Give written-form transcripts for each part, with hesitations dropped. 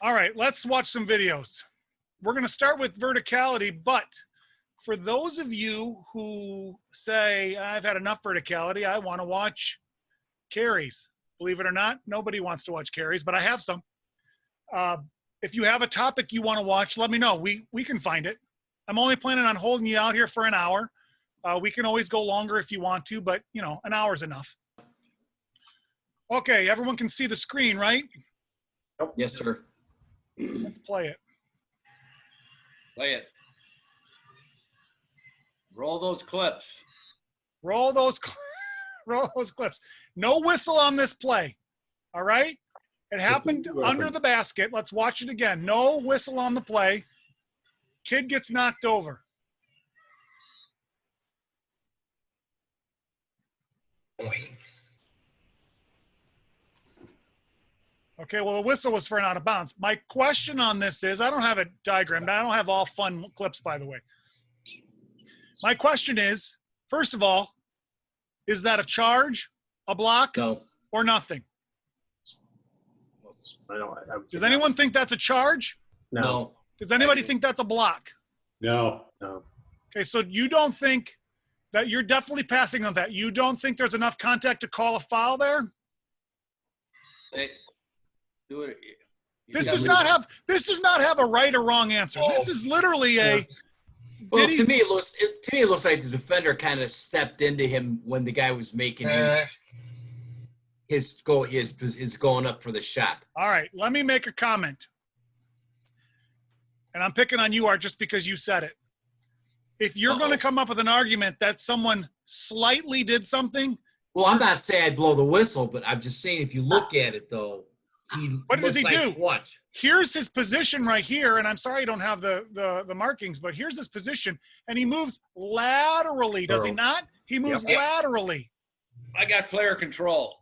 All right, let's watch some videos. We're going to start with verticality, but for those of you who say, I've had enough verticality, I want to watch carries. Believe it or not, nobody wants to watch carries, but I have some. If you have a topic you want to watch, let me know. We can find it. I'm only planning on holding you out here for an hour. We can always go longer if you want to, but, you know, an hour is enough. Okay, everyone can see the screen, right? Yes, sir. Let's play it. Play it. Roll those clips. Roll those clips. No whistle on this play. All right? It happened under the basket. Let's watch it again. No whistle on the play. Kid gets knocked over. Okay, well, the whistle was for an out of bounds. My question on this is, I don't have it diagrammed. I don't have all fun clips, by the way. My question is, first of all, is that a charge, a block, or nothing? Does anyone think that's a charge? No. Does anybody think that's a block? No. Okay, so you don't think that you're definitely passing on that. You don't think there's enough contact to call a foul there? Hey, do it. This does not have a right or wrong answer. This is literally a. Well, to me, it looks like the defender kind of stepped into him when the guy was making his going up for the shot. All right, let me make a comment. And I'm picking on you, Art, just because you said it. If you're going to come up with an argument that someone slightly did something. Well, I'm not saying I'd blow the whistle, but I'm just saying if you look at it, though, what does he do? Watch. Here's his position right here, and I'm sorry you don't have the markings, but here's his position, and he moves laterally, does he not? He moves laterally. I got player control.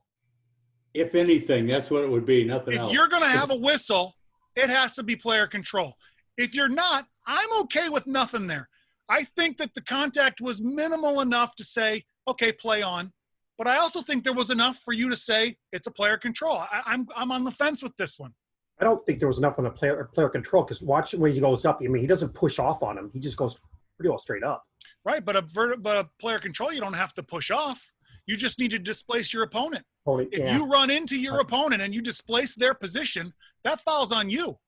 If anything, that's what it would be, nothing else. If you're going to have a whistle, it has to be player control. If you're not, I'm okay with nothing there. I think that the contact was minimal enough to say, okay, play on. But I also think there was enough for you to say it's a player control. I'm on the fence with this one. I don't think there was enough on the player control because watch when he goes up. I mean, he doesn't push off on him. He just goes pretty well straight up. Right, but a player control, you don't have to push off. You just need to displace your opponent. If you run into your opponent and you displace their position, that falls on you.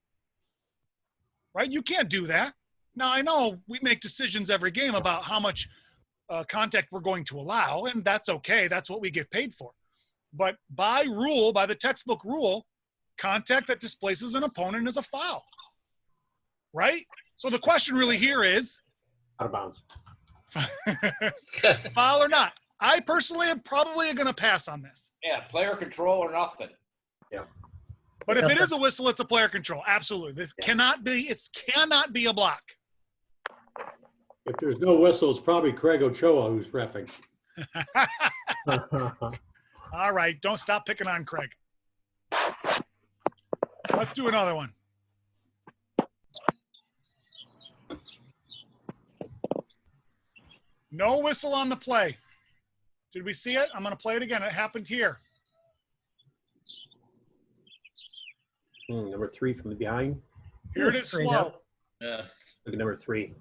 Right? You can't do that. Now, I know we make decisions every game about how much contact we're going to allow, and that's okay. That's what we get paid for. But by the textbook rule, contact that displaces an opponent is a foul. Right? So the question really here is out of bounds. Foul or not? I personally am probably going to pass on this. Yeah, player control or nothing. Yeah. But if it is a whistle, it's a player control. Absolutely. This cannot be a block. If there's no whistle, it's probably Craig Ochoa who's reffing. All right. Don't stop picking on Craig. Let's do another one. No whistle on the play. Did we see it? I'm going to play it again. It happened here. Number 3 from the behind. Here it is slow. Yes. Look at number 3.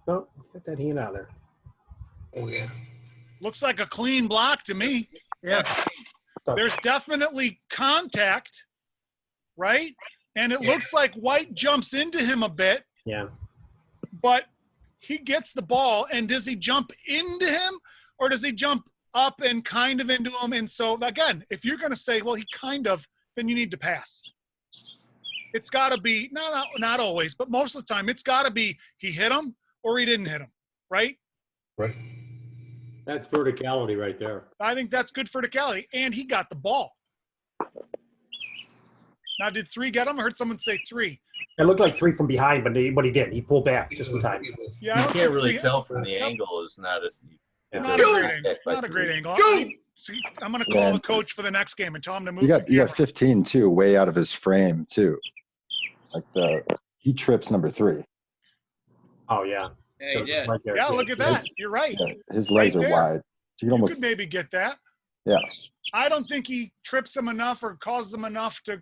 Oh, get that hand out of there. Oh, yeah. Looks like a clean block to me. Yeah. There's definitely contact, right? And it looks like White jumps into him a bit. Yeah. But he gets the ball, and does he jump into him, or does he jump up and kind of into him? And so, again, if you're going to say, well, he kind of, then you need to pass. It's got to be, not always, but most of the time, it's got to be he hit him or he didn't hit him, right? Right. That's verticality right there. I think that's good verticality, and he got the ball. Now, did 3 get him? I heard someone say 3. It looked like 3 from behind, but he didn't. He pulled back just in time. Yeah, you can't really tell from the angle. Is not a great angle. See, I'm going to call the coach for the next game and tell him to move. You got 15 too, way out of his frame too. Like he trips number 3. Oh yeah. Yeah, he did. Right there. Yeah, look at that. You're right. Yeah, his legs Right are there. wide. So you You almost could maybe get that. Yeah. I don't think he trips him enough or causes him enough to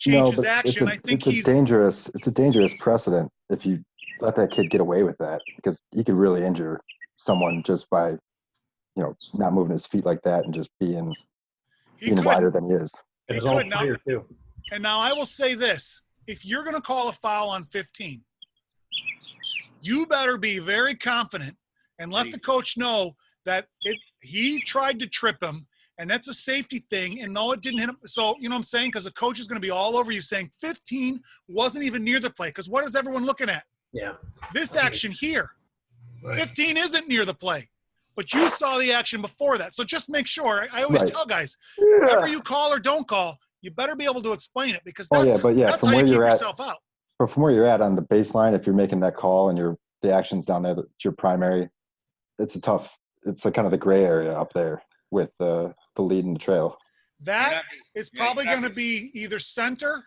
No, his but action. I think it's a dangerous precedent if you let that kid get away with that, because he could really injure someone just by, not moving his feet like that and just being wider than he is. And He his own could. Now, player too. and now I will say this. If you're going to call a foul on 15, you better be very confident and let the coach know that he tried to trip him, and that's a safety thing. And no, it didn't hit him. So, you know what I'm saying? Because the coach is going to be all over you saying 15 wasn't even near the play. Because what is everyone looking at? Yeah. This action here. Right. 15 isn't near the play. But you saw the action before that. So just make sure. I always tell guys, whatever you call or don't call, you better be able to explain it, because that's from how where you keep you're at, yourself out. but from where you're at on the baseline, if you're making that call and the action's down there, that's your primary, it's a kind of the gray area up there with the lead and the trail. That is probably going to be either center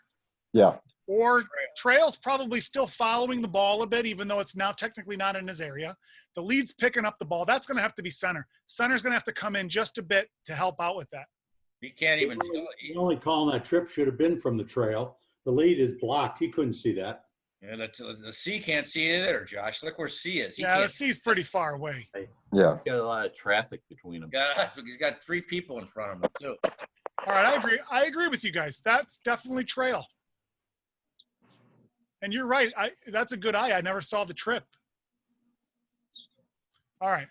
Yeah. or trail's probably still following the ball a bit, even though it's now technically not in his area. The lead's picking up the ball. That's going to have to be center. Center's going to have to come in just a bit to help out with that. He can't even. The only call on that trip should have been from the trail. The lead is blocked. He couldn't see that. Yeah, the C can't see it either, Josh. Look where C is. The C's pretty far away. Yeah. Got a lot of traffic between them. He's got 3 people in front of him too. All right, I agree. I agree with you guys. That's definitely trail. And you're right. That's a good eye. I never saw the trip. All right.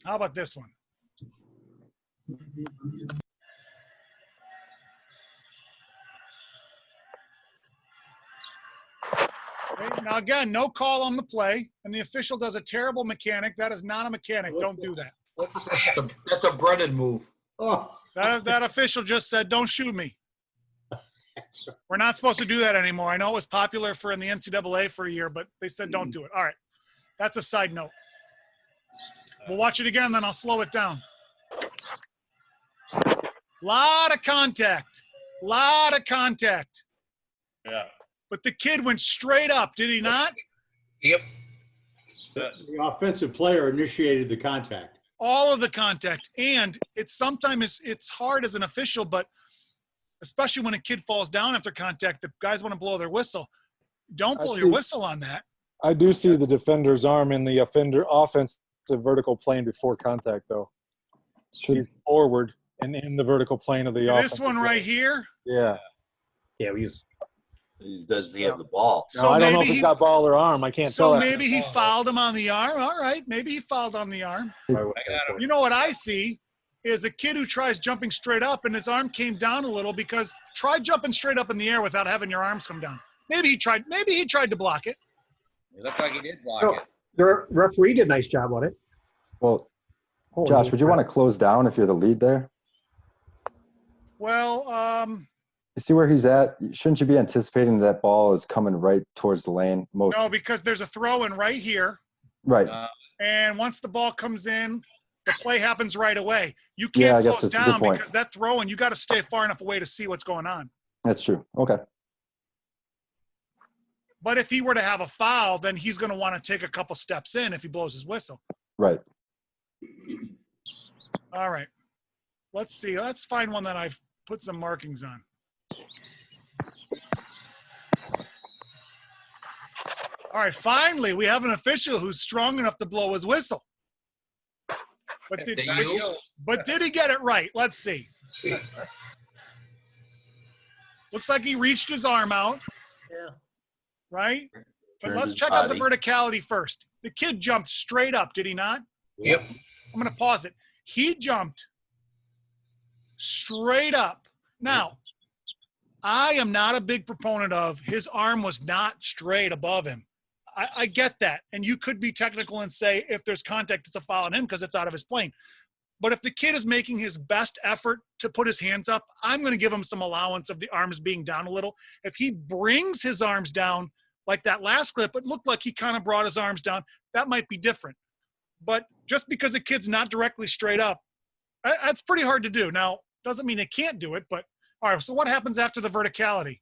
How about this one? Okay, now, again, no call on the play, and the official does a terrible mechanic. That is not a mechanic. Don't do that. What's that? That's a Brennan move. Oh, That official just said, don't shoot me. We're not supposed to do that anymore. I know it was popular in the NCAA for a year, but they said don't do it. All right. That's a side note. We'll watch it again, then I'll slow it down. Lot of contact. Yeah. But the kid went straight up, did he not? Yep. the offensive player initiated the contact. All of the contact. And sometimes it's hard as an official, but especially when a kid falls down after contact, the guys want to blow their whistle. Don't blow your whistle on that. I do see the defender's arm in the offensive vertical plane before contact, though. He's forward and in the vertical plane of the offense. This one right here? Yeah. Yeah, Does he have the ball? So I don't know if he's got ball or arm. I can't tell. So maybe he fouled him on the arm. All right. Maybe he fouled on the arm. You know what I see is a kid who tries jumping straight up and his arm came down a little, because try jumping straight up in the air without having your arms come down. Maybe he tried to block it. It looked like he did block it. The referee did a nice job on it. Well, Josh, would you want to close down if you're the lead there? Well, You see where he's at? Shouldn't you be anticipating that ball is coming right towards the lane? no, because there's a throw in right here. Right. And once the ball comes in, the play happens right away. You can't close down because that throw, and you got to stay far enough away to see what's going on. That's true. Okay. But if he were to have a foul, then he's going to want to take a couple steps in if he blows his whistle. Right. All right. Let's see. Let's find one that I've put some markings on. All right. Finally, we have an official who's strong enough to blow his whistle. But did he get it right? Let's see. Looks like he reached his arm out. Yeah. Right? But Turned let's his check out the body. verticality first. The kid jumped straight up, did he not? Yep. I'm going to pause it. He jumped straight up. Now, I am not a big proponent of his arm was not straight above him. I get that. And you could be technical and say if there's contact, it's a foul on him because it's out of his plane. But if the kid is making his best effort to put his hands up, I'm going to give him some allowance of the arms being down a little. If he brings his arms down, like that last clip, it looked like he kind of brought his arms down. That might be different. But just because a kid's not directly straight up, that's pretty hard to do. Now, doesn't mean they can't do it, but all right, so what happens after the verticality?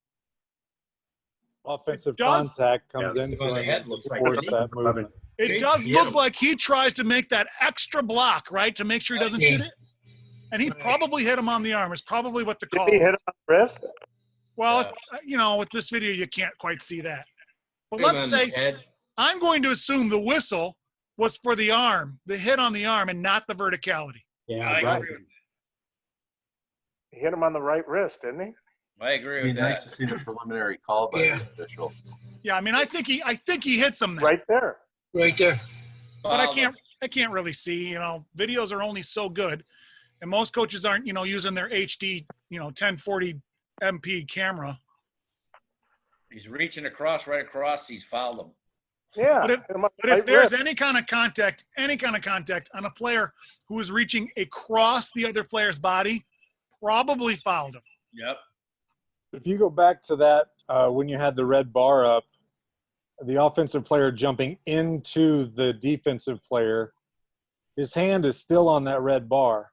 Offensive contact comes in. On the head looks like that movement. It does look like he tries to make that extra block, right, to make sure he doesn't shoot it. And he probably hit him on the arm. Is probably what the call Did he hit him on the wrist? Well, you know, with this video, you can't quite see that. But Hit him let's on the say head. I'm going to assume the whistle was for the arm, the hit on the arm, and not the verticality. Yeah, I right. agree with He hit him on the right wrist, didn't he? I agree It'd with be that. nice to see the preliminary call by Yeah. the official. Yeah, I mean, I think he hits him there. Right there. Right there. But I Fouled him. can't really see. You know, videos are only so good, and most coaches aren't, you know, using their HD, you know, 1040 MP camera. He's reaching across, right across. He's fouled him. Yeah. But if, hit him on the but if right there's wrist. any kind of contact on a player who is reaching across the other player's body, probably fouled him. Yep. If you go back to that, when you had the red bar up, the offensive player jumping into the defensive player, his hand is still on that red bar.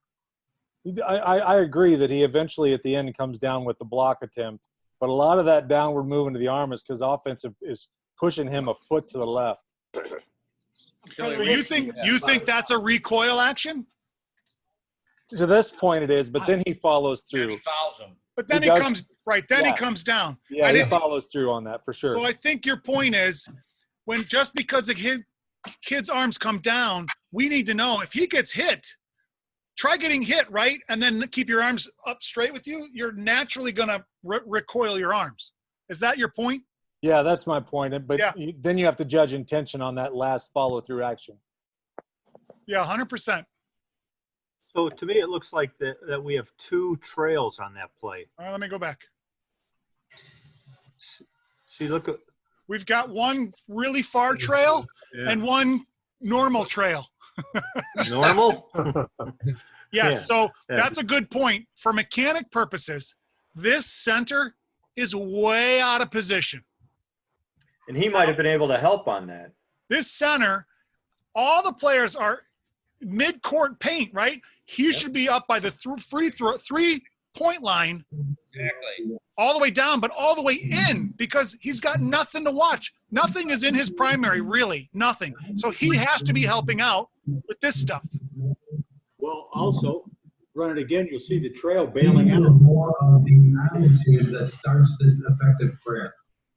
I agree that he eventually at the end comes down with the block attempt, but a lot of that downward movement of the arm is because offensive is pushing him a foot to the left. So you think that's a recoil action? To this point it is, but then he follows And through. he fouls him. But then He he does. comes right. Then he Yeah. comes down. Yeah, And he it- follows through on that for sure. So I think your point is, when just because a kid's arms come down, we need to know if he gets hit. Try getting hit, right, and then keep your arms up straight with you. You're naturally gonna recoil your arms. Is that your point? Yeah, that's my point. But Yeah. then you have to judge intention on that last follow-through action. Yeah, 100%. So to me, it looks like that we have two trails on that play. All right, let me go back. See, look at We've got one really far trail and one normal trail. normal. Yes, Yeah. so Yeah. that's a good point. For mechanic purposes, this center is way out of position. And he might have been able to help on that. This center, all the players are mid-court paint, right? He should be up by the three-point line Exactly. all the way down, but all the way in because he's got nothing to watch. Nothing is in his primary, really, nothing. So he has to be helping out with this stuff. Well, also, run it again, you'll see the trail bailing out. More of the attitude that starts this effective prayer.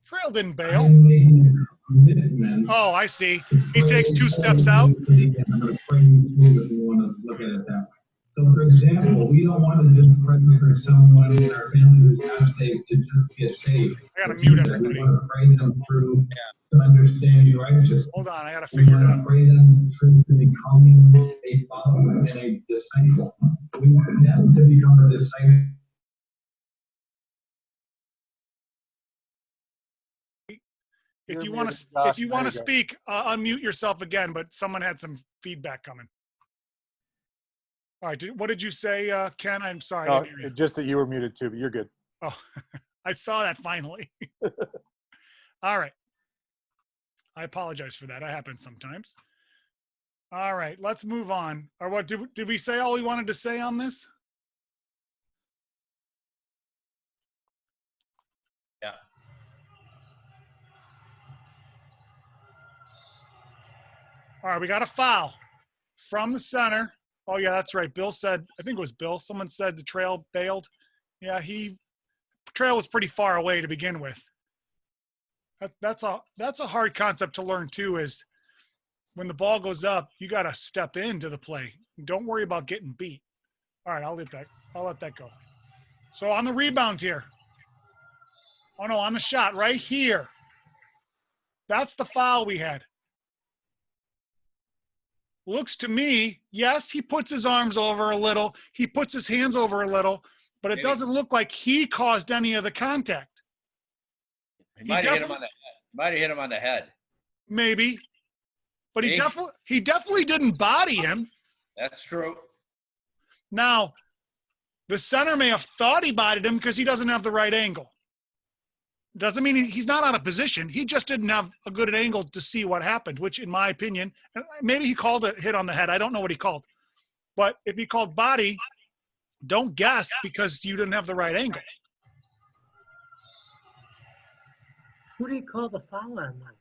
Trail didn't bail. I'm making a commitment. Oh, I see. He takes 2 steps out. I'm going to pray you through if you want to look at it that way. So, for example, we don't want to just pray for someone in our family who's not saved to just get saved. I gotta mute everybody. We want to pray them through to understand your righteousness. Hold on, I gotta We figure it want to out. pray them through to becoming a follower and a disciple. We want them to become a disciple. If You're you want muted, to, Josh. if you There want you to go. speak, unmute yourself again. But someone had some feedback coming. All right, what did you say, Ken? I'm sorry. I No, didn't hear you. just that you were muted too, but you're good. Oh, I saw that finally. All right. I apologize for that. That happens sometimes. All right, let's move on. Or what did we say all we wanted to say on this? Yeah. All right, we got a foul from the center. Oh yeah, that's right. Bill said, I think it was Bill. Someone said the trail bailed. Yeah, trail was pretty far away to begin with. That's a hard concept to learn too, is when the ball goes up, you got to step into the play. Don't worry about getting beat. All right, I'll let that go. So on the rebound here. Oh no, on the shot right here. That's the foul we had. Looks to me, yes, he puts his arms over a little. He puts his hands over a little, but it Maybe. doesn't look like he caused any of the contact. He might have hit him on the head. Might have hit him on the head. Maybe. But he See? definitely didn't body him. That's true. Now, the center may have thought he bodied him because he doesn't have the right angle. Doesn't mean he's not out of position. He just didn't have a good angle to see what happened, which in my opinion, maybe he called a hit on the head. I don't know what he called. But if he called body, don't guess because you didn't have the right angle. Who did he call the foul on, Mike?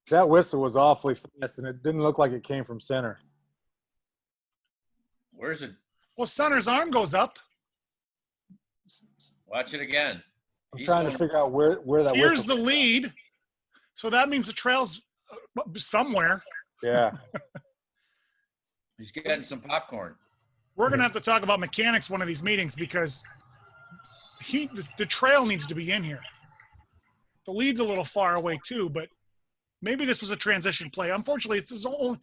That whistle was awfully fast, and it didn't look like it came from center. Where's it? Well, center's arm goes up. Watch it again. I'm trying to figure out where that Here's whistle. the lead. So that means the trail's somewhere. Yeah. He's getting some popcorn. We're going to have to talk about mechanics one of these meetings because the trail needs to be in here. The lead's a little far away too, but maybe this was a transition play. Unfortunately, it's only,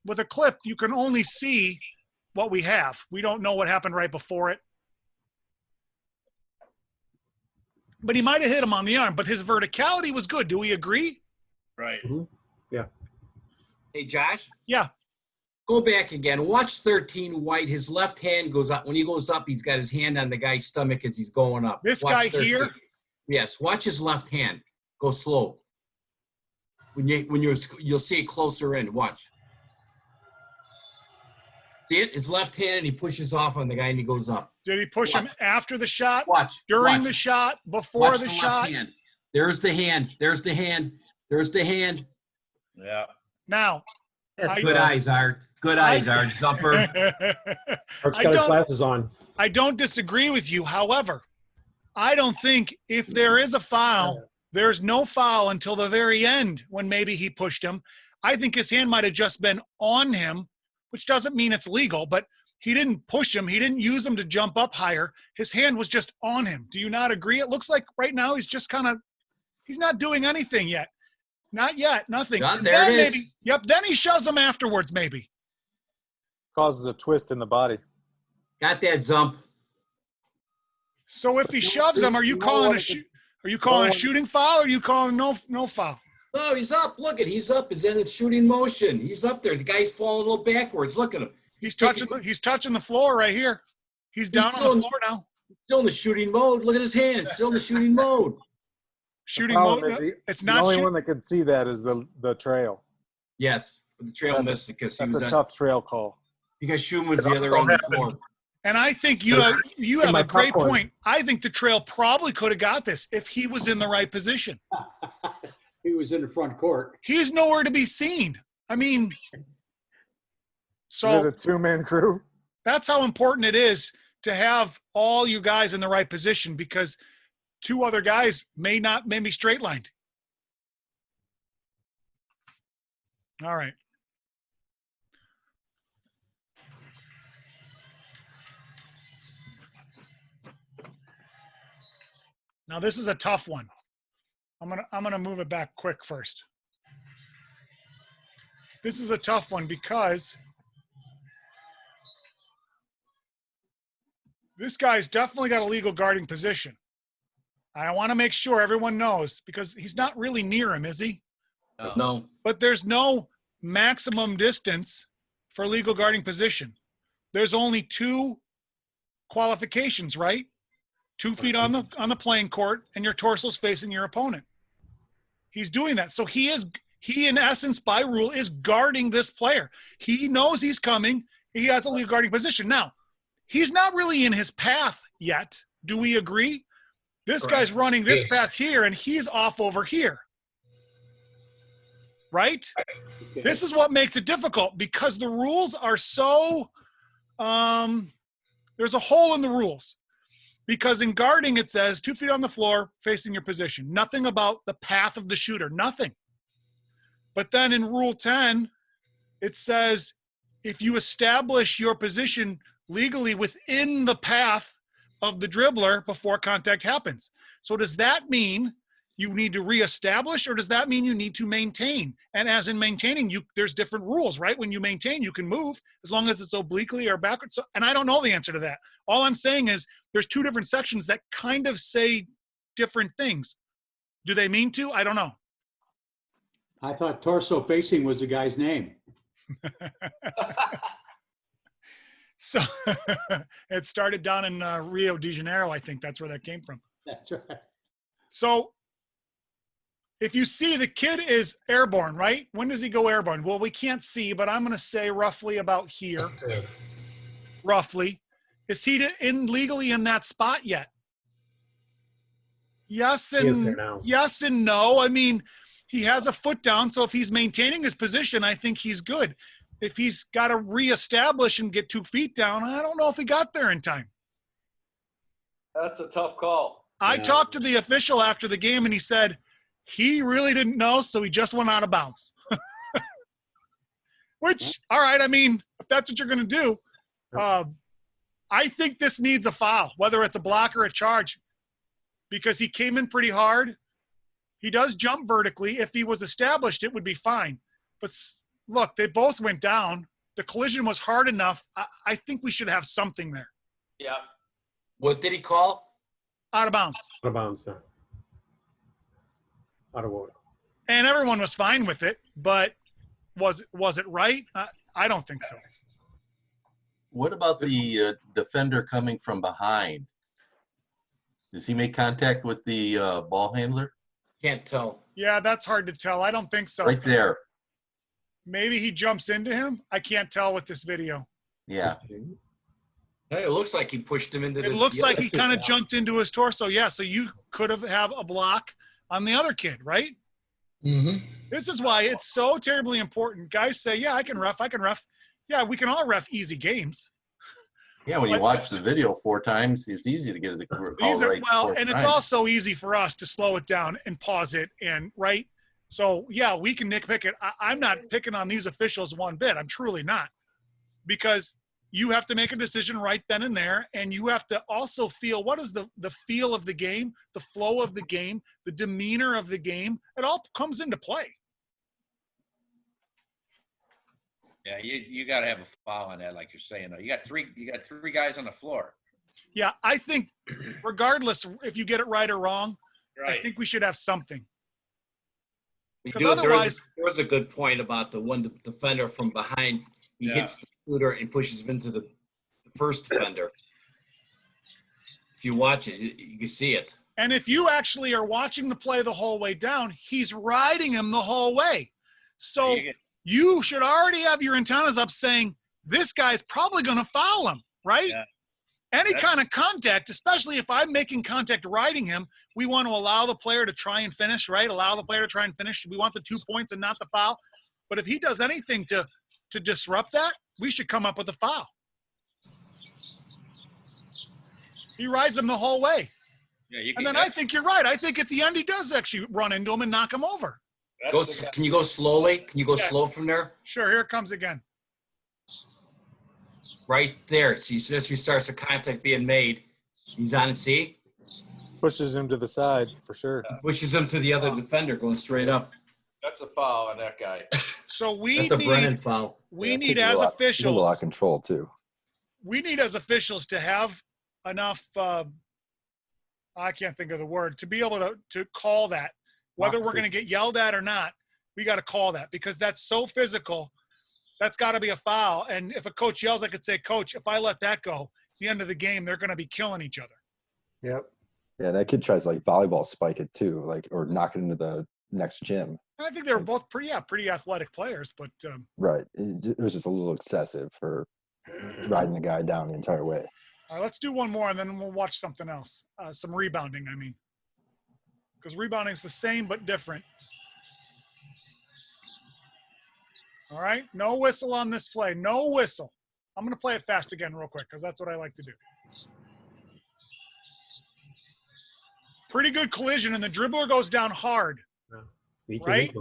with a clip, you can only see what we have. We don't know what happened right before it. But he might have hit him on the arm, but his verticality was good. Do we agree? Right. Mm-hmm. Yeah. Hey, Josh? Yeah. Go back again. Watch 13 White. His left hand goes up. When he goes up, he's got his hand on the guy's stomach as he's going up. This Watch guy 13. here? Yes. Watch his left hand. Go slow. You'll see it closer in. Watch. See it? His left hand, and he pushes off on the guy, and he goes up. Did he push him after the shot? Watch. During the shot? Before Watch the left shot? hand. There's the hand. There's the hand. There's the hand. Yeah. Now. Good eyes, Art. Good eyes, Art. Zupper. Art's got his glasses on. I don't disagree with you. However, I don't think if there is a foul, there's no foul until the very end when maybe he pushed him. I think his hand might have just been on him, which doesn't mean it's legal, but he didn't push him. He didn't use him to jump up higher. His hand was just on him. Do you not agree? It looks like right now he's just he's not doing anything yet. Not yet. Nothing. There it is. Maybe, yep. Then he shoves him afterwards, maybe. Causes a twist in the body. Got that, Zump. So if he shoves him, are you calling a shooting foul or are you calling no foul? Oh, he's up. Look at he's up. He's in its shooting motion. He's up there. The guy's falling a little backwards. Look at him. He's touching the floor right here. He's down on the floor now. Still in the shooting mode. Look at his hands. Still in the shooting mode. Shooting mode. It's not the only one that can see that is the trail. Yes, the trail missed because he was a tough trail call. Because Schum was the other on the floor. And I think you have a great point. I think the trail probably could have got this if he was in the right position. He was in the front court. He's nowhere to be seen. I mean, so the two-man crew. That's how important it is to have all you guys in the right position because two other guys may be straight lined. All right. Now this is a tough one. I'm gonna move it back quick first. This is a tough one because this guy's definitely got a legal guarding position. I want to make sure everyone knows because he's not really near him, is he? No. But there's no maximum distance for legal guarding position. There's only 2 qualifications, right? 2 feet on the playing court and your torso's facing your opponent. He's doing that. So he in essence by rule is guarding this player. He knows he's coming. He has a legal guarding position. Now, he's not really in his path yet. Do we agree? This guy's running this path here and he's off over here. Right? This is what makes it difficult because the rules are so there's a hole in the rules. Because in guarding, it says 2 feet on the floor facing your position. Nothing about the path of the shooter. Nothing. But then in Rule 10, it says if you establish your position legally within the path of the dribbler before contact happens. So does that mean you need to reestablish or does that mean you need to maintain? And as in maintaining, there's different rules, right? When you maintain, you can move as long as it's obliquely or backwards. So, and I don't know the answer to that. All I'm saying is there's 2 different sections that kind of say different things. Do they mean to? I don't know. I thought torso facing was the guy's name. So it started down in Rio de Janeiro. I think that's where that came from. That's right. So if you see the kid is airborne, right? When does he go airborne? Well, we can't see, but I'm going to say roughly about here. Roughly. Is he legally in that spot yet? Yes and no. I mean, he has a foot down, so if he's maintaining his position, I think he's good. If he's got to reestablish and get 2 feet down, I don't know if he got there in time. That's a tough call. I talked to the official after the game, and he said he really didn't know, so he just went out of bounds. Which, all right, I mean, if that's what you're going to do, I think this needs a foul, whether it's a block or a charge, because he came in pretty hard. He does jump vertically. If he was established, it would be fine. But look, they both went down. The collision was hard enough. I think we should have something there. Yeah. What did he call? Out of bounds. Out of bounds, sir. Out of order. And everyone was fine with it, but was it right? I don't think so. What about the defender coming from behind? Does he make contact with the ball handler? Can't tell. Yeah, that's hard to tell. I don't think so. Right there. Maybe he jumps into him. I can't tell with this video. Yeah. Hey, it looks like he pushed him into the. It looks like he kind of jumped into his torso. Yeah, so you could have a block on the other kid, right? Mm-hmm. This is why it's so terribly important. Guys say, yeah, I can ref. Yeah, we can all ref easy games. Yeah, when you watch the video 4 times, it's easy to get the call right. Well, and it's also easy for us to slow it down and pause it, and right? So, yeah, we can nitpick it. I'm not picking on these officials one bit. I'm truly not. Because you have to make a decision right then and there, and you have to also feel what is the feel of the game, the flow of the game, the demeanor of the game. It all comes into play. Yeah, you got to have a foul on that, like you're saying. You got three guys on the floor. Yeah, I think regardless if you get it right or wrong, Right. I think we should have something. There was a good point about the one defender from behind. He hits the shooter and pushes him into the first defender. If you watch it, you can see it. And if you actually are watching the play the whole way down, he's riding him the whole way. So you should already have your antennas up saying, this guy's probably going to foul him, right? Yeah. Any kind of contact, especially if I'm making contact riding him, we want to allow the player to try and finish, right? Allow the player to try and finish. We want the 2 points and not the foul. But if he does anything to disrupt that, we should come up with a foul. He rides him the whole way. Yeah, and then I think you're right. I think at the end he does actually run into him and knock him over. Can you go slowly? Can you go slow from there? Sure, here it comes again. Right there. See, as he starts the contact being made, he's on it, see? Pushes him to the side, for sure. Pushes him to the other defender, going straight up. That's a foul on that guy. So That's a Brennan foul. We need as officials. A lot of control, too. We need as officials to have enough, I can't think of the word, to be able to call that. Whether we're going to get yelled at or not, we got to call that because that's so physical. That's got to be a foul. And if a coach yells, I could say, Coach, if I let that go, at the end of the game, they're going to be killing each other. Yep. Yeah, that kid tries like volleyball spike it too, like or knock it into the next gym. And I think they were both pretty athletic players, but right. It was just a little excessive for riding the guy down the entire way. All right, let's do one more, and then we'll watch something else. Some rebounding, I mean. Because rebounding is the same but different. All right, no whistle on this play. No whistle. I'm going to play it fast again real quick because that's what I like to do. Pretty good collision, and the dribbler goes down hard. Right?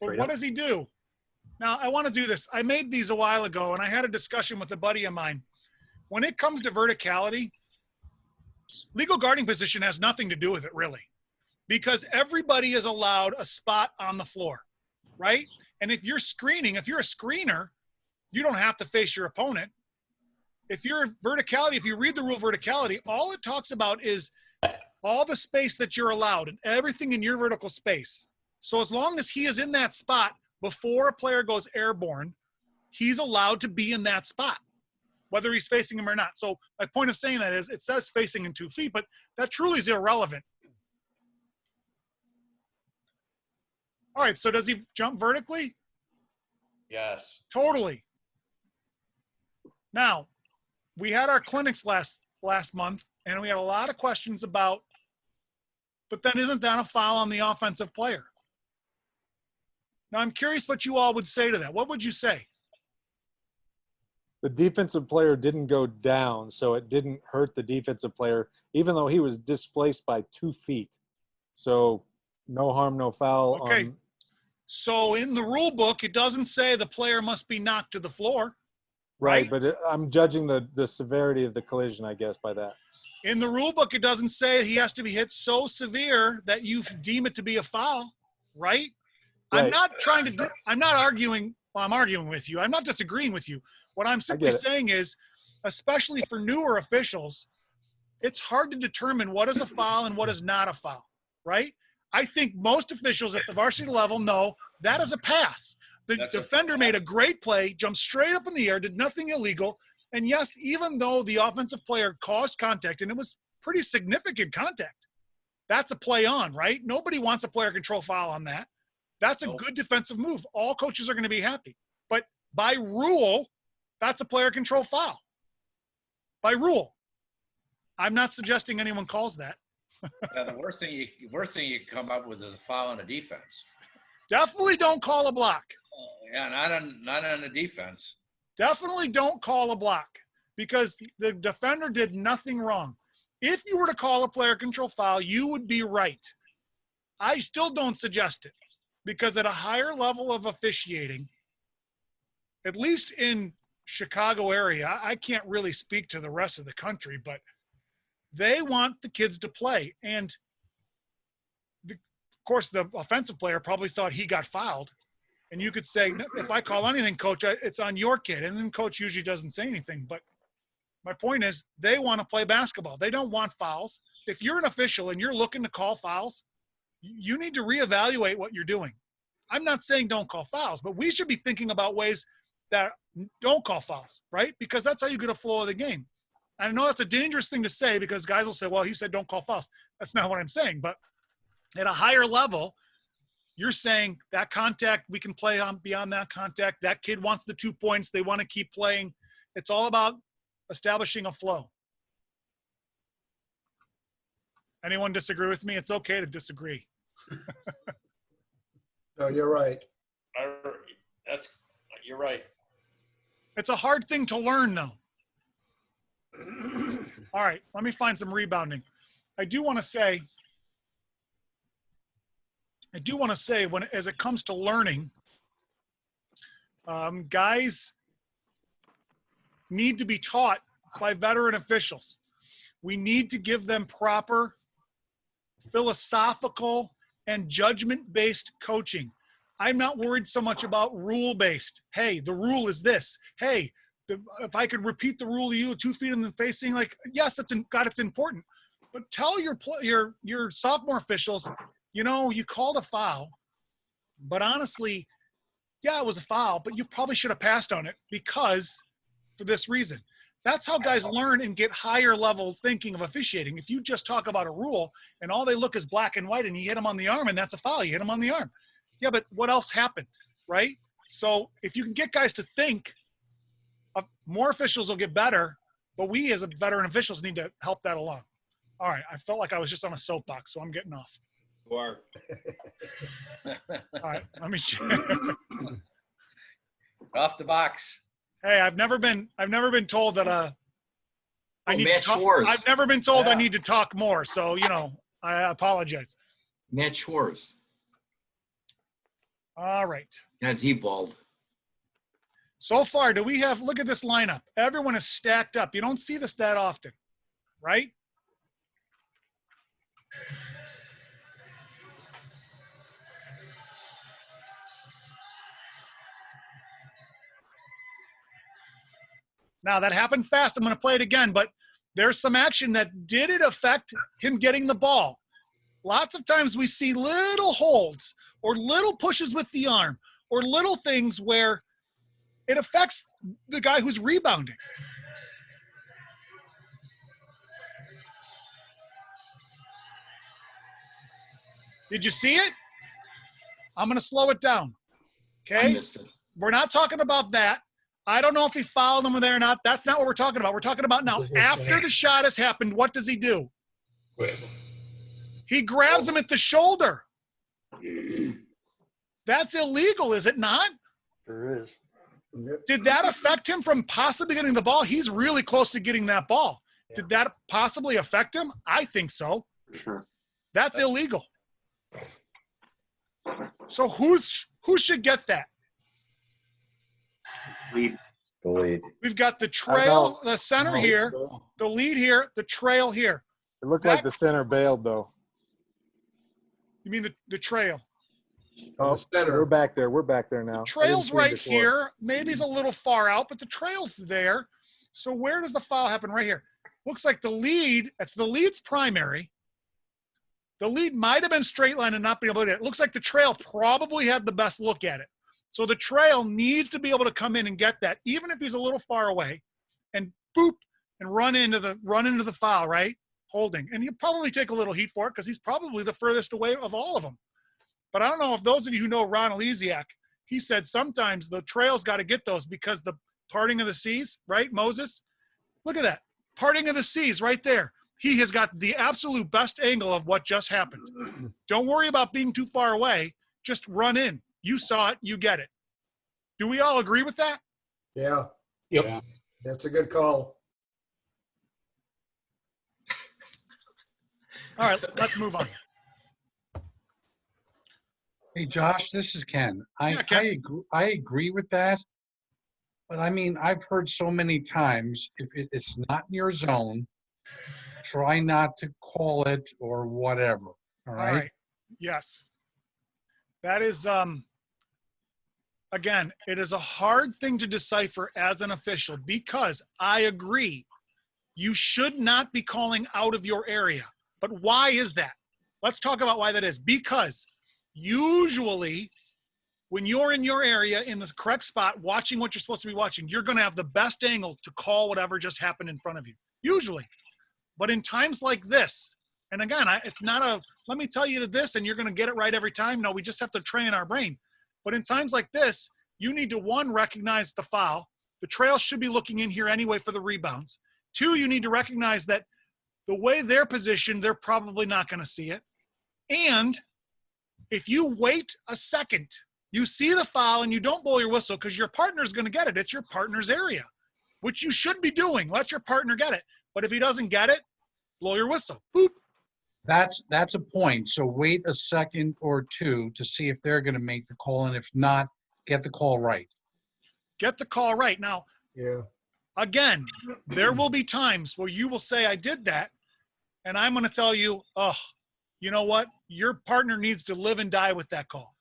But what does he do? Now, I want to do this. I made these a while ago, and I had a discussion with a buddy of mine. When it comes to verticality, legal guarding position has nothing to do with it, really, because everybody is allowed a spot on the floor, right? And if you're screening, if you're a screener, you don't have to face your opponent. If you're verticality, if you read the rule verticality, all it talks about is all the space that you're allowed and everything in your vertical space. So as long as he is in that spot before a player goes airborne, he's allowed to be in that spot, whether he's facing him or not. So my point of saying that is it says facing in 2 feet, but that truly is irrelevant. All right, so does he jump vertically? Yes. Totally. Now, we had our clinics last month, and we had a lot of questions about, but then isn't that a foul on the offensive player? Now, I'm curious what you all would say to that. What would you say? the defensive player didn't go down, so it didn't hurt the defensive player, even though he was displaced by 2 feet. So no harm, no foul. Okay. So in the rule book, it doesn't say the player must be knocked to the floor. Right, but I'm judging the severity of the collision, I guess, by that. In the rule book, it doesn't say he has to be hit so severe that you deem it to be a foul, right? I'm not trying to – I'm not arguing – well, I'm arguing with you. I'm not disagreeing with you. What I'm simply saying is, especially for newer officials, it's hard to determine what is a foul and what is not a foul, right? I think most officials at the varsity level know that is a pass. The defender made a great play, jumped straight up in the air, did nothing illegal. And yes, even though the offensive player caused contact, and it was pretty significant contact, that's a play on, right? Nobody wants a player control foul on that. That's a good defensive move. All coaches are going to be happy. But by rule, that's a player control foul. By rule. I'm not suggesting anyone calls that. Yeah, the worst thing you can come up with is a foul on a defense. Definitely don't call a block. Yeah, not on the defense. Definitely don't call a block because the defender did nothing wrong. If you were to call a player control foul, you would be right. I still don't suggest it because at a higher level of officiating, at least in Chicago area, I can't really speak to the rest of the country, but they want the kids to play. And of course, the offensive player probably thought he got fouled. And you could say, if I call anything, coach, it's on your kid. And then coach usually doesn't say anything. But my point is they want to play basketball. They don't want fouls. If you're an official and you're looking to call fouls, you need to reevaluate what you're doing. I'm not saying don't call fouls, but we should be thinking about ways that don't call fouls, right? Because that's how you get a flow of the game. I know that's a dangerous thing to say because guys will say, well, he said don't call fouls. That's not what I'm saying. But at a higher level, you're saying that contact, we can play on beyond that contact. That kid wants the 2 points. They want to keep playing. It's all about establishing a flow. Anyone disagree with me? It's okay to disagree. No, you're right. You're right. It's a hard thing to learn, though. All right, let me find some rebounding. I do want to say when as it comes to learning, guys need to be taught by veteran officials. We need to give them proper philosophical and judgment-based coaching. I'm not worried so much about rule-based. Hey, the rule is this. Hey, if I could repeat the rule to you 2 feet in the facing, like, yes, it's important. But tell your sophomore officials, you know, you called a foul, but honestly, yeah, it was a foul, but you probably should have passed on it because for this reason. That's how guys learn and get higher level thinking of officiating. If you just talk about a rule and all they look is black and white and you hit them on the arm and that's a foul, you hit them on the arm. Yeah, but what else happened, right? So if you can get guys to think, more officials will get better, but we as veteran officials need to help that along. All right, I felt like I was just on a soapbox, so I'm getting off. You are. All right, let me share. Off the box. Hey, I've never been told that I need Matt to talk, Schwartz. I've never been told I need to talk more, so you know, I apologize. Matt Schwartz. All right. Has he balled? So far, do we have, look at this lineup. Everyone is stacked up. You don't see this that often, right? Now, that happened fast. I'm going to play it again, but there's some action that did it affect him getting the ball. Lots of times we see little holds or little pushes with the arm or little things where it affects the guy who's rebounding. Did you see it? I'm going to slow it down. Okay? I missed it. We're not talking about that. I don't know if he fouled him there or not. That's not what we're talking about. We're talking about now, after the shot has happened, what does he do? He grabs him at the shoulder. That's illegal, is it not? Sure is. Did that affect him from possibly getting the ball? He's really close to getting that ball. Yeah. Did that possibly affect him? I think so. Sure. That's illegal. So who should get that? Lead. The lead. We've got the trail, the center No. here, the lead here, the trail here. It looked like the center bailed, though. You mean the trail? Oh, we're back there. We're back there now. The trail's I didn't see him right before. here. Maybe it's a little far out, but the trail's there. So where does the foul happen? Right here. Looks like the lead, that's the lead's primary. The lead might have been straight line and not be able to do it. It looks like the trail probably had the best look at it. So the trail needs to be able to come in and get that, even if he's a little far away, and boop, and run into the foul, right? Holding. And he'll probably take a little heat for it because he's probably the furthest away of all of them. But I don't know if those of you who know Ron Elysiak, he said sometimes the trail's got to get those because the parting of the seas, right, Moses? Look at that. Parting of the seas right there. He has got the absolute best angle of what just happened. Don't worry about being too far away. Just run in. You saw it. You get it. Do we all agree with that? Yeah. Yep. Yeah. That's a good call. All right, let's move on. Hey, Josh, this is Ken. Ken. I agree with that. But I mean, I've heard so many times, if it's not in your zone, try not to call it or whatever. All right? Yes. That is, again, it is a hard thing to decipher as an official because I agree, you should not be calling out of your area. But why is that? Let's talk about why that is. Because usually when you're in your area in the correct spot, watching what you're supposed to be watching, you're going to have the best angle to call whatever just happened in front of you. Usually. But in times like this, and again, it's not a, let me tell you this and you're going to get it right every time. No, we just have to train our brain. But in times like this, you need to, one, recognize the foul. The trail should be looking in here anyway for the rebounds. Two, you need to recognize that the way they're positioned, they're probably not going to see it. And if you wait a second, you see the foul and you don't blow your whistle because your partner's going to get it. It's your partner's area, which you should be doing. Let your partner get it. But if he doesn't get it, blow your whistle. Boop. That's a point. So wait a second or two to see if they're going to make the call. And if not, get the call right. Get the call right. Now, Yeah. again, there will be times where you will say, I did that. And I'm going to tell you, oh, you know what? Your partner needs to live and die with that call.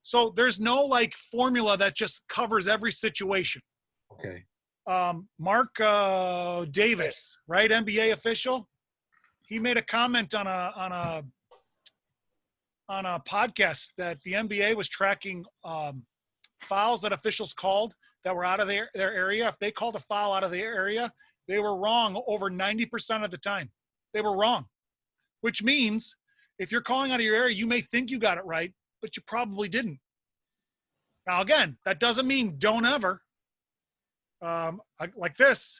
So there's no like formula that just covers every situation. Okay. Mark Davis, right? NBA official. He made a comment on a podcast that the NBA was tracking fouls that officials called that were out of their area. If they called a foul out of their area, they were wrong over 90% of the time. They were wrong, which means if you're calling out of your area, you may think you got it right, but you probably didn't. Now, again, that doesn't mean don't ever. Like this,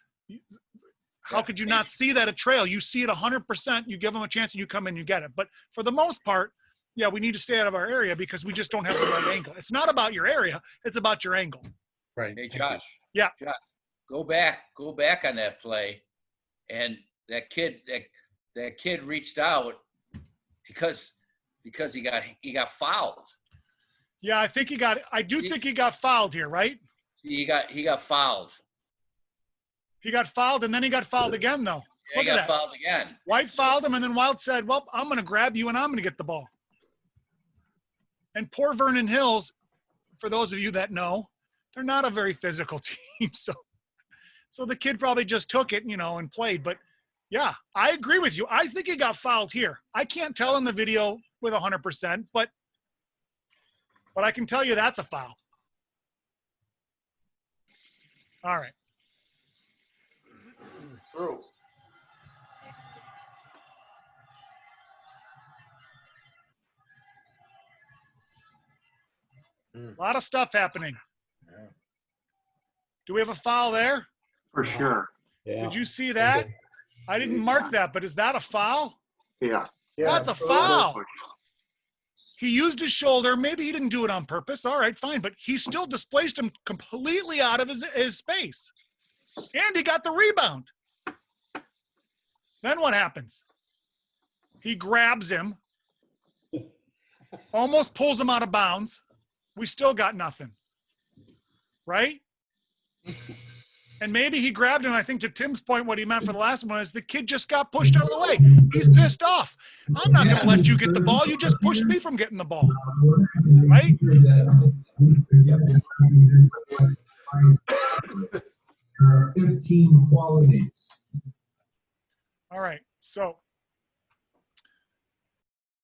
how could you not see that at trail? You see it 100%, you give them a chance and you come in, you get it. But for the most part, yeah, we need to stay out of our area because we just don't have the right angle. It's not about your area, it's about your angle. Right. Hey, Josh. Yeah. Josh, go back on that play. And that kid reached out because he got fouled. Yeah, I think I do think he got fouled here, right? He got fouled. He got fouled and then he got fouled again though. Yeah, he got fouled again. White fouled him and then Wild said, well, I'm going to grab you and I'm going to get the ball. And poor Vernon Hills, for those of you that know, they're not a very physical team. So the kid probably just took it, and played. But yeah, I agree with you. I think he got fouled here. I can't tell in the video with 100%, but I can tell you that's a foul. All right. True. A lot of stuff happening. Do we have a foul there? For sure. Yeah. Did you see that? I didn't mark that, but is that a foul? Yeah. That's a foul. He used his shoulder. Maybe he didn't do it on purpose. All right, fine. But he still displaced him completely out of his space. And he got the rebound. Then what happens? He grabs him, almost pulls him out of bounds. We still got nothing. Right? And maybe he grabbed him. I think to Tim's point, what he meant for the last one is the kid just got pushed out of the way. He's pissed off. I'm not going to let you get the ball. You just pushed me from getting the ball. Right? There are 15 qualities. All right. So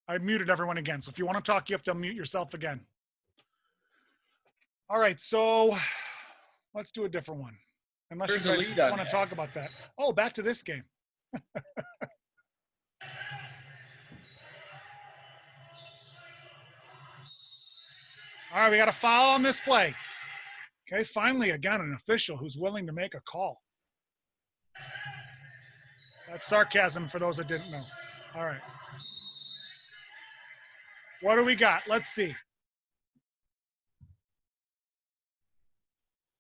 I muted everyone again. So if you want to talk, you have to unmute yourself again. All right. So let's do a different one. Unless There's you a guys lead on want to that. talk about that. Oh, back to this game. All right, we got a foul on this play. Okay, finally, again, an official who's willing to make a call. That's sarcasm for those that didn't know. All right. What do we got? Let's see.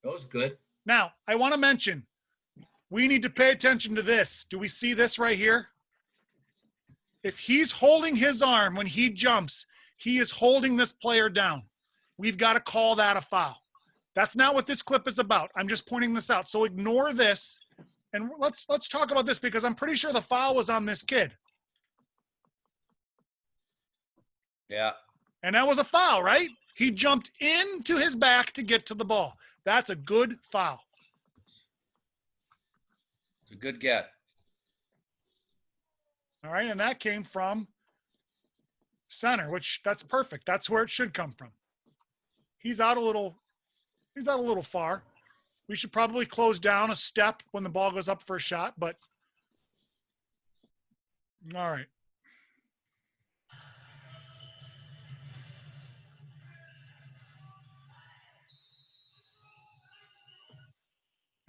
That was good. Now, I want to mention, we need to pay attention to this. Do we see this right here? If he's holding his arm when he jumps, he is holding this player down. We've got to call that a foul. That's not what this clip is about. I'm just pointing this out. So ignore this, and let's talk about this because I'm pretty sure the foul was on this kid. Yeah. And that was a foul, right? He jumped into his back to get to the ball. That's a good foul. It's a good get. All right, and that came from center, which that's perfect. That's where it should come from. He's out a little far. We should probably close down a step when the ball goes up for a shot, but all right.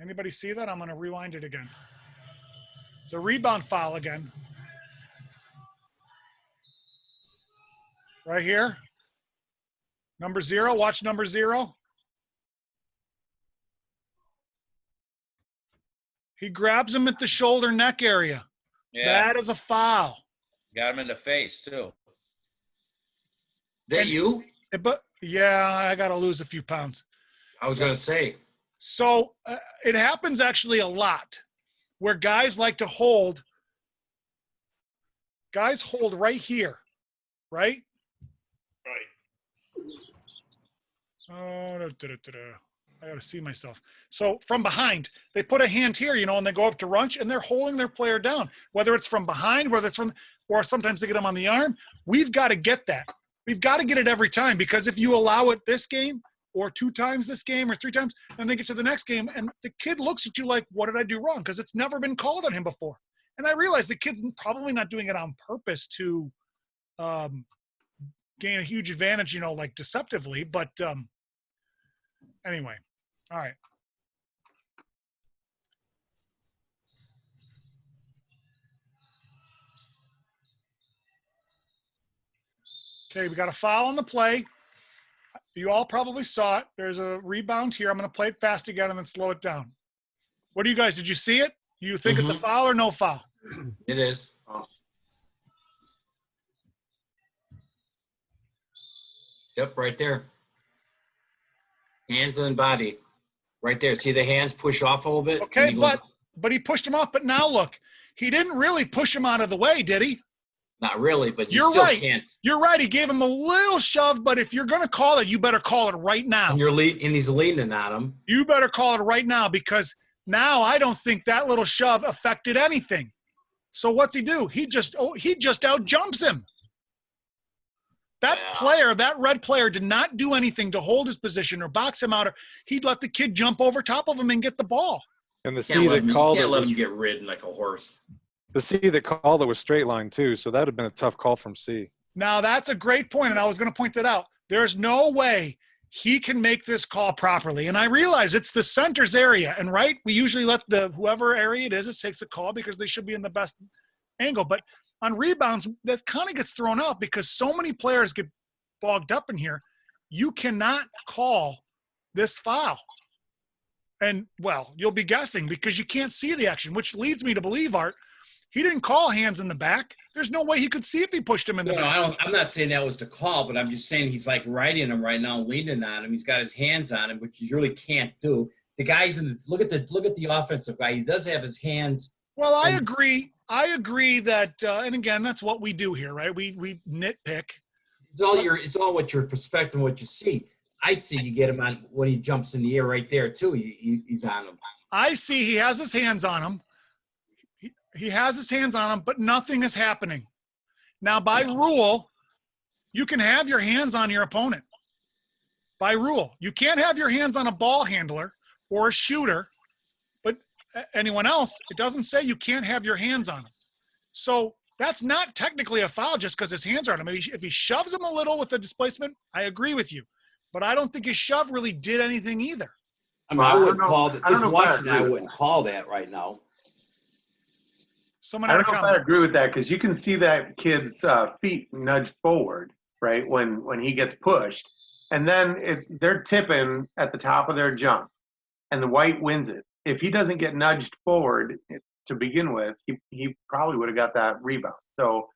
Anybody see that? I'm going to rewind it again. It's a rebound foul again. Right here. Number 0. Watch number 0. He grabs him at the shoulder neck area. Yeah. That is a foul. Got him in the face, too. That you? But yeah, I got to lose a few pounds. I was going to say. So it happens actually a lot where guys like to hold. Guys hold right here, right? Right. Oh, I got to see myself. So from behind, they put a hand here, and they go up to runch, and they're holding their player down. Whether it's from behind, whether it's from, or sometimes they get them on the arm. We've got to get that. We've got to get it every time because if you allow it this game, or 2 times this game, or 3 times, then they get to the next game, and the kid looks at you like, what did I do wrong? Because it's never been called on him before. And I realize the kid's probably not doing it on purpose to gain a huge advantage, like deceptively. But anyway, all right. Okay, we got a foul on the play. You all probably saw it. There's a rebound here. I'm going to play it fast again and then slow it down. What do you guys, did you see it? You think it's a foul or no foul? It is. Yep, right there. Hands and body. Right there. See the hands push off a little bit? Okay, but he pushed him off. But now look, he didn't really push him out of the way, did he? Not really, but you You're still right. can't. You're right. He gave him a little shove, but if you're going to call it, you better call it right now. And he's leaning on him. You better call it right now because now I don't think that little shove affected anything. So what's he do? He just out jumps him. That player, that red player, did not do anything to hold his position or box him out. Or he'd let the kid jump over top of him and get the ball. And the C that called can't it let was him get ridden like a horse. the C that called it was straight line too, so that would have been a tough call from C. Now that's a great point, and I was going to point that out. There's no way he can make this call properly, and I realize it's the center's area, and right, we usually let whoever area it takes the call because they should be in the best angle. But on rebounds, that kind of gets thrown out because so many players get bogged up in here. You cannot call this foul. And, well, you'll be guessing because you can't see the action, which leads me to believe, Art, he didn't call hands in the back. There's no way he could see if he pushed him in the back. I'm not saying that was the call, but I'm just saying he's like riding him right now, leaning on him. He's got his hands on him, which you really can't do. The guy's look at the offensive guy. He does have his hands. Well, I agree. I agree that, and again, that's what we do here, right? We nitpick. It's all what your perspective, what you see. I see you get him on when he jumps in the air right there too. He's on him. I see he has his hands on him. He has his hands on him, but nothing is happening. Now, by rule, you can have your hands on your opponent. By rule, you can't have your hands on a ball handler or a shooter, but anyone else, it doesn't say you can't have your hands on him. So that's not technically a foul just because his hands are on him. If he shoves him a little with the displacement, I agree with you. But I don't think his shove really did anything either. I mean, I wouldn't call that. Just watching, I wouldn't call that right now. I don't know if I agree with that because you can see that kid's feet nudge forward, right, when he gets pushed. And then they're tipping at the top of their jump, and the white wins it. If he doesn't get nudged forward to begin with, he probably would have got that rebound. So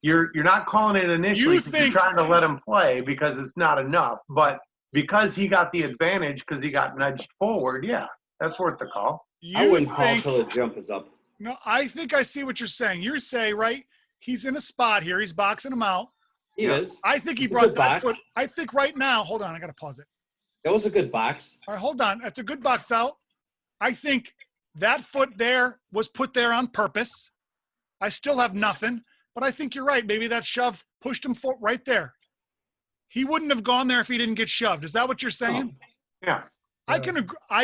you're not calling it initially because you're trying to let him play because it's not enough. But because he got the advantage because he got nudged forward, yeah, that's worth the call. I wouldn't call till the jump is up. No, I think I see what you're saying. You're saying, right, he's in a spot here. He's boxing him out. He is. I think he brought that foot. I think right now, hold on, I got to pause it. That was a good box. All right, hold on. That's a good box out. I think that foot there was put there on purpose. I still have nothing, but I think you're right. Maybe that shove pushed him right there. He wouldn't have gone there if he didn't get shoved. Is that what you're saying? Yeah. I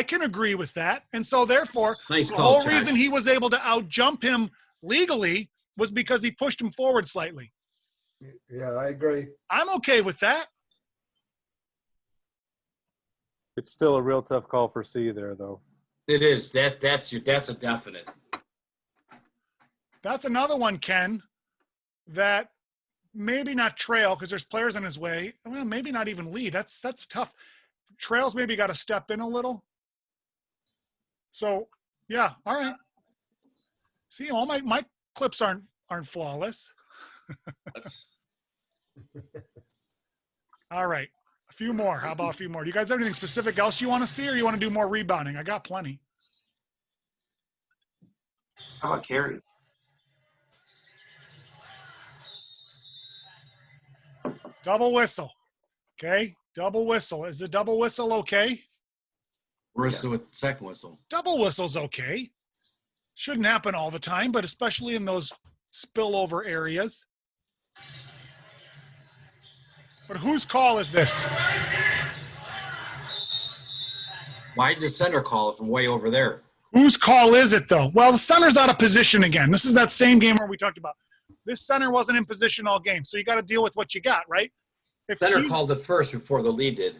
can agree with that. And so therefore, nice the call, whole Josh. reason he was able to outjump him legally was because he pushed him forward slightly. Yeah, I agree. I'm okay with that. It's still a real tough call for C there, though. It is. That's a definite. That's another one, Ken, that maybe not trail because there's players in his way. Well, maybe not even lead. That's tough. Trails maybe got to step in a little. So, yeah, all right. See, all my clips aren't flawless. All right. A few more. How about a few more? Do you guys have anything specific else you want to see or you want to do more rebounding? I got plenty. How about carries? Double whistle. Okay. Double whistle. Is the double whistle okay? Where's the second whistle? Double whistle's okay. Shouldn't happen all the time, but especially in those spillover areas. But whose call is this? Why did the center call it from way over there? Whose call is it, though? Well, the center's out of position again. This is that same game where we talked about. This center wasn't in position all game, so you got to deal with what you got, right? If Center called it first before the lead did.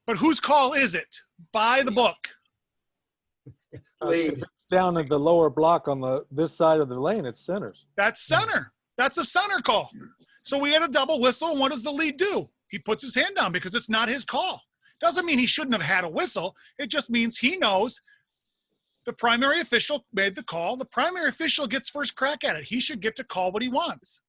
But whose call is it? By the book. If it's down at the lower block on this side of the lane, it's centers. That's center. That's a center call. So we had a double whistle, and what does the lead do? He puts his hand down because it's not his call. Doesn't mean he shouldn't have had a whistle. It just means he knows the primary official made the call. The primary official gets first crack at it. He should get to call what he wants.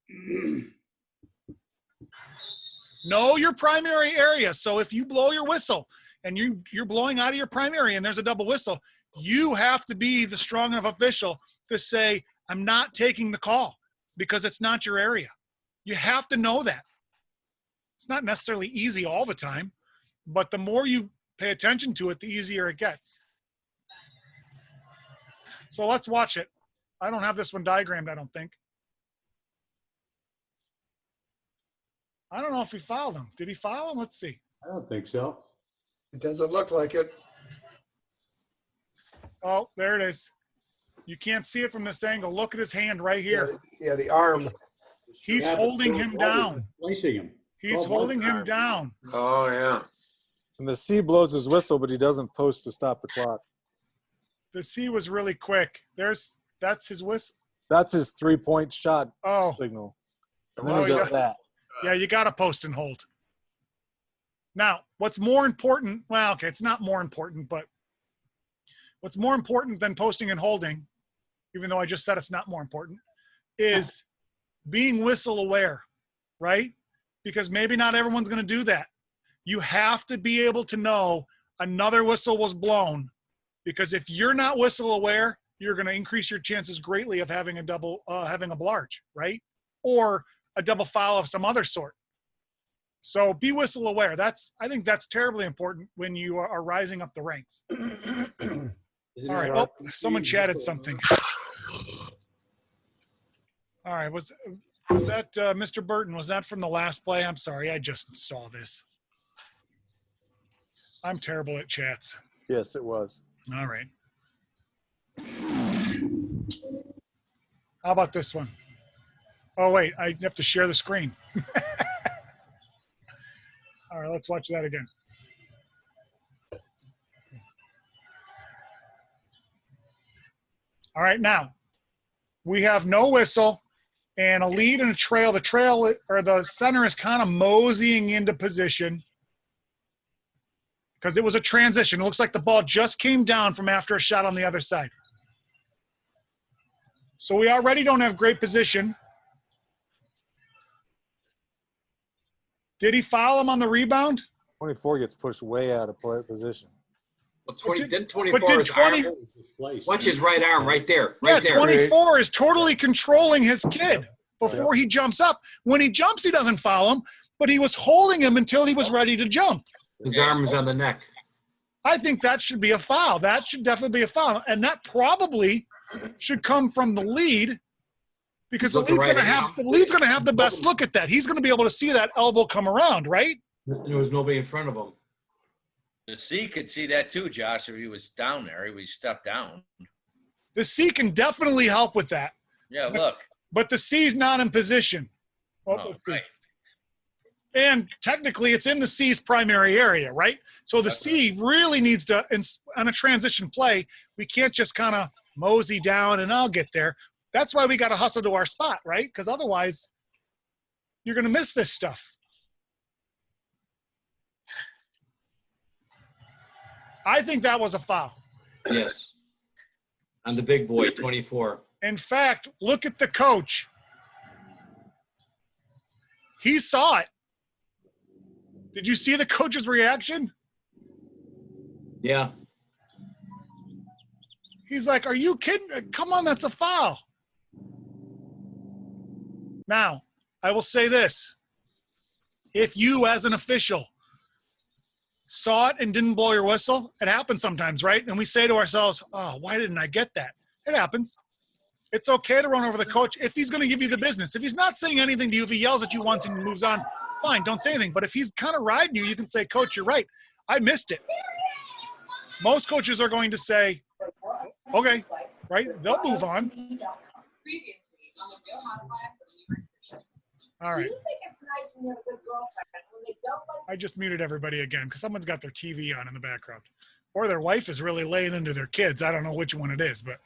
Know your primary area. So if you blow your whistle and you're blowing out of your primary and there's a double whistle, you have to be the strong enough official to say, I'm not taking the call because it's not your area. You have to know that. It's not necessarily easy all the time, but the more you pay attention to it, the easier it gets. So let's watch it. I don't have this one diagrammed, I don't think. I don't know if he fouled him. Did he foul him? Let's see. I don't think so. It doesn't look like it. Oh, there it is. You can't see it from this angle. Look at his hand right here. Yeah, the arm. He's holding him down. Placing him. He's holding him down. Oh, yeah. And the C blows his whistle, but he doesn't post to stop the clock. The C was really quick. That's his whistle. That's his 3-point shot Oh. signal. And then Oh, he does yeah. that. Yeah, you got to post and hold. Now, what's more important? Well, okay, it's not more important, but what's more important than posting and holding, even though I just said it's not more important, is being whistle aware, right? Because maybe not everyone's going to do that. You have to be able to know another whistle was blown, because if you're not whistle aware, you're going to increase your chances greatly of having a large, right? Or a double foul of some other sort. So be whistle aware. I think that's terribly important when you are rising up the ranks. All right. Oh, someone chatted something. All right. Was that Mr. Burton? Was that from the last play? I'm sorry. I just saw this. I'm terrible at chats. Yes, it was. All right. How about this one? Oh, wait. I have to share the screen. All right. Let's watch that again. All right. Now, we have no whistle and a lead and a trail. The trail, or the center, is kind of moseying into position because it was a transition. It looks like the ball just came down from after a shot on the other side. So we already don't have great position. Did he foul him on the rebound? 24 gets pushed way out of play position. Well, 24 did is 20 arm. Watch his right arm right there. Right there. 24 is totally controlling his kid before he jumps up. When he jumps, he doesn't foul him, but he was holding him until he was ready to jump. His arm is on the neck. I think that should be a foul. That should definitely be a foul. And that probably should come from the lead, because the lead's going to have the best look at that. He's going to be able to see that elbow come around, right? There was nobody in front of him. The C could see that too, Josh, if he was down there. He was stepped down. The C can definitely help with that. Yeah, look. But the C's not in position. Let's see. Right. And technically, it's in the C's primary area, right? So the C really needs to, on a transition play, we can't just kind of mosey down and I'll get there. That's why we got to hustle to our spot, right? Because otherwise, you're going to miss this stuff. I think that was a foul. Yes. On the big boy, 24. In fact, look at the coach. He saw it. Did you see the coach's reaction? Yeah. He's like, are you kidding? Come on, that's a foul. Now, I will say this. If you, as an official, saw it and didn't blow your whistle, it happens sometimes, right? And we say to ourselves, oh, why didn't I get that? It happens. It's okay to run over the coach if he's going to give you the business. If he's not saying anything to you, if he yells at you once and moves on, fine, don't say anything. But if he's kind of riding you, you can say, Coach, you're right. I missed it. Most coaches are going to say, okay, right? They'll move on. All right. I just muted everybody again because someone's got their TV on in the background. Or their wife is really laying into their kids. I don't know which one it is, but.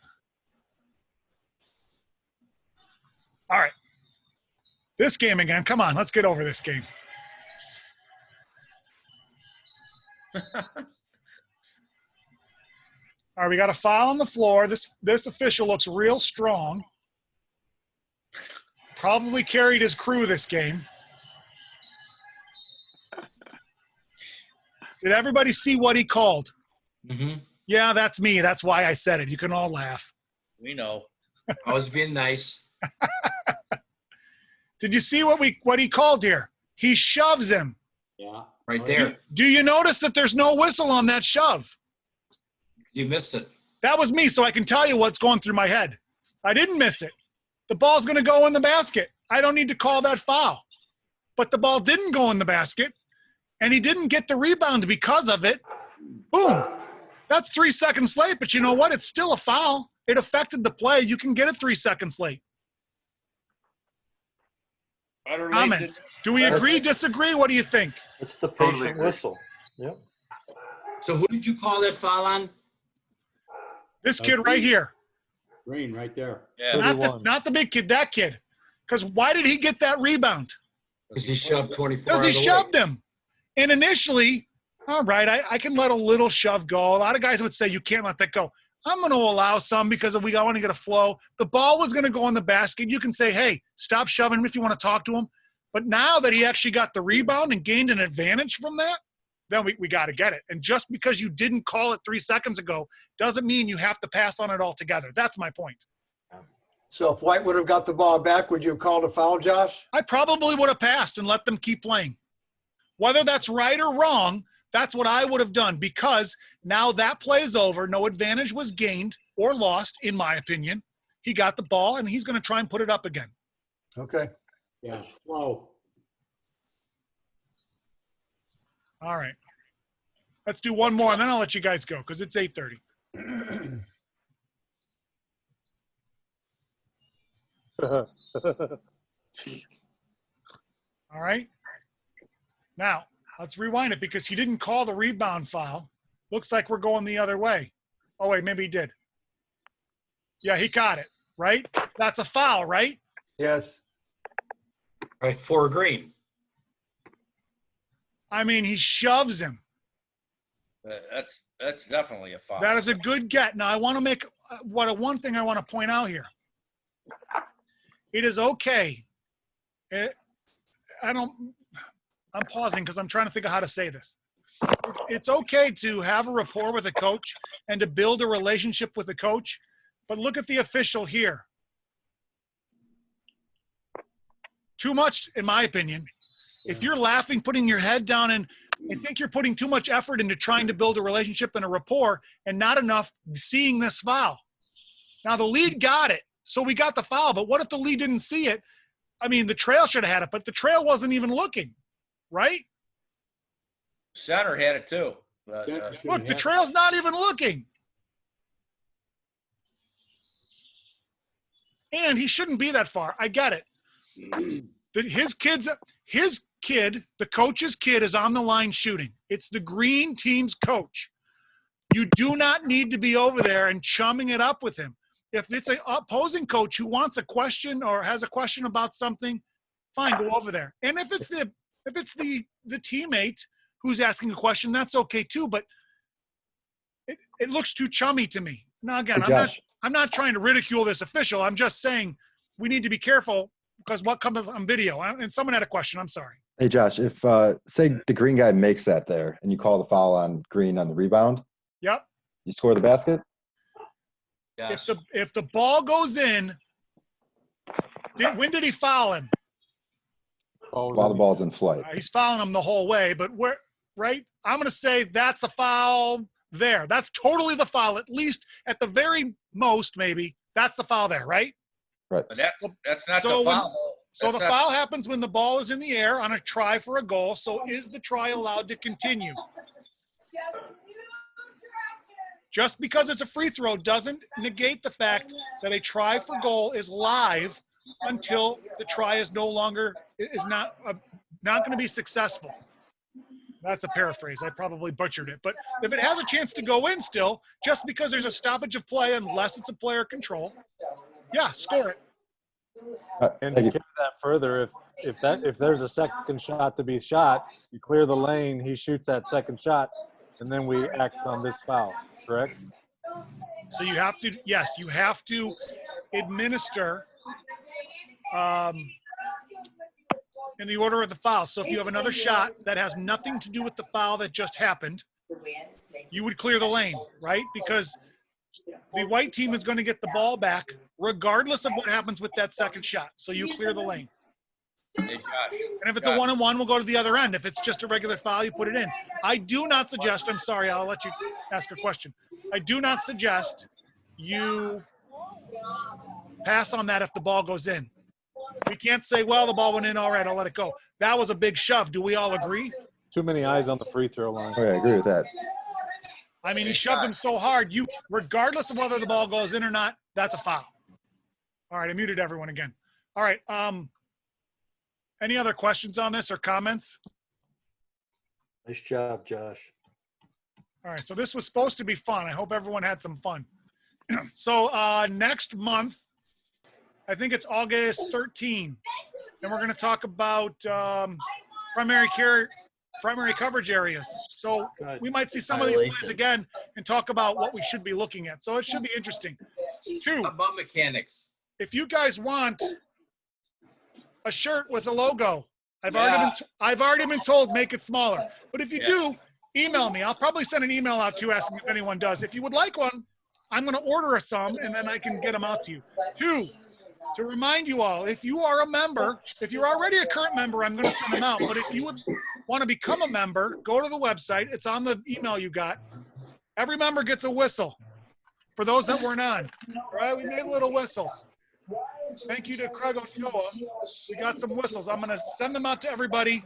All right. This game again. Come on, let's get over this game. All right, we got a foul on the floor. This official looks real strong. Probably carried his crew this game. Did everybody see what he called? Mm-hmm. Yeah, that's me. That's why I said it. You can all laugh. We know. I was being nice. Did you see what he called here? He shoves him. Yeah. Right there. Do you notice that there's no whistle on that shove? You missed it. That was me, so I can tell you what's going through my head. I didn't miss it. The ball's going to go in the basket. I don't need to call that foul. But the ball didn't go in the basket, and he didn't get the rebound because of it. Boom. That's 3 seconds late, but you know what? It's still a foul. It affected the play. You can get it 3 seconds late. Comments. Do we agree, disagree? What do you think? It's the patient whistle. Yep. So who did you call that foul on? This kid right here. Green right there. Yeah. Not the big kid, that kid. Because why did he get that rebound? Because he shoved 24 Because he out of the shoved way. him. And initially, all right, I can let a little shove go. A lot of guys would say you can't let that go. I'm going to allow some because I want to get a flow. The ball was going to go in the basket. You can say, hey, stop shoving him if you want to talk to him. But now that he actually got the rebound and gained an advantage from that, then we got to get it. And just because you didn't call it 3 seconds ago doesn't mean you have to pass on it altogether. That's my point. So if White would have got the ball back, would you have called a foul, Josh? I probably would have passed and let them keep playing. Whether that's right or wrong, that's what I would have done, because now that play is over. No advantage was gained or lost, in my opinion. He got the ball, and he's going to try and put it up again. Okay. Yeah, slow. All right. Let's do one more, and then I'll let you guys go because it's 8:30. All right. Now, let's rewind it because he didn't call the rebound foul. Looks like we're going the other way. Oh, wait, maybe he did. Yeah, he caught it, right? That's a foul, right? Yes. Right, for green. I mean, he shoves him. That's definitely a foul. That is a good get. Now, I want to make one thing I want to point out here. It is okay. I'm pausing because I'm trying to think of how to say this. It's okay to have a rapport with a coach and to build a relationship with a coach, but look at the official here. Too much, in my opinion. If you're laughing, putting your head down, and I think you're putting too much effort into trying to build a relationship and a rapport and not enough seeing this foul. Now, the lead got it, so we got the foul, but what if the lead didn't see it? I mean, the trail should have had it, but the trail wasn't even looking, right? Center had it too. Look, the trail's not even looking. And he shouldn't be that far. I get it. His kid, the coach's kid, is on the line shooting. It's the green team's coach. You do not need to be over there and chumming it up with him. If it's an opposing coach who wants a question or has a question about something, fine, go over there. And if it's the teammate who's asking a question, that's okay too. But it looks too chummy to me. Now again, Hey, I'm not trying to ridicule this official. I'm just saying we need to be careful because what comes on video. And someone had a question. I'm sorry. Hey, Josh, if say the green guy makes that there and you call the foul on green on the rebound, Yep. you score the basket? Yes. If the ball goes in, when did he foul him? While the ball's in flight. He's fouling him the whole way, but right? I'm going to say that's a foul there. That's totally the foul, at least at the very most, maybe. That's the foul there, right? Right. But that's not the foul. So the foul happens when the ball is in the air on a try for a goal. So is the try allowed to continue? Just because it's a free throw doesn't negate the fact that a try for goal is live until the try is not going to be successful. That's a paraphrase. I probably butchered it. But if it has a chance to go in still, just because there's a stoppage of play, unless it's a player control, yeah, score it. And to carry that further, if there's a second shot to be shot, you clear the lane, he shoots that second shot, and then we act on this foul, correct? So you have to administer in the order of the foul. So if you have another shot that has nothing to do with the foul that just happened, you would clear the lane, right? Because the white team is going to get the ball back regardless of what happens with that second shot. So you clear the lane. Hey, Josh. And if it's a 1-on-1, we'll go to the other end. If it's just a regular foul, you put it in. I do not suggest, I'm sorry, I'll let you ask a question. I do not suggest you pass on that if the ball goes in. We can't say, well, the ball went in, all right, I'll let it go. That was a big shove. Do we all agree? Too many eyes on the free throw line. Oh, yeah, I agree with that. I mean, he shoved him so hard, regardless of whether the ball goes in or not, that's a foul. All right, I muted everyone again. All right, any other questions on this or comments? Nice job, Josh. All right, so this was supposed to be fun. I hope everyone had some fun. So next month, I think it's August 13. and we're going to talk about primary coverage areas. So we might see some of these plays again and talk about what we should be looking at. So it should be interesting. 2, How about mechanics? if you guys want a shirt with a logo, I've already been told make it smaller. But if you do, email me. I'll probably send an email out to you asking if anyone does. If you would like one, I'm going to order some and then I can get them out to you. 2, to remind you all, if you are a member, if you're already a current member, I'm going to send them out. But if you would want to become a member, go to the website. It's on the email you got. Every member gets a whistle for those that weren't on. All right, we made little whistles. Thank you to Craig Ochoa. We got some whistles. I'm going to send them out to everybody.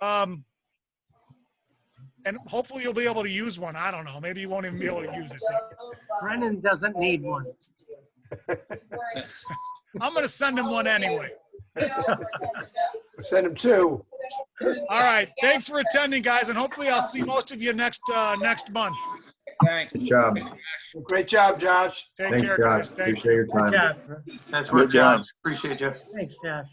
And hopefully you'll be able to use one. I don't know. Maybe you won't even be able to use it. Brennan doesn't need one. I'm going to send him one anyway. Send him 2. All right. Thanks for attending, guys, and hopefully I'll see most of you next month. Thanks. Good job. Great job, Josh. Take Thanks, care, Josh. guys. Thank Appreciate you. your time. Good job. That's Good what, job. Josh. Appreciate you. Thanks, Josh.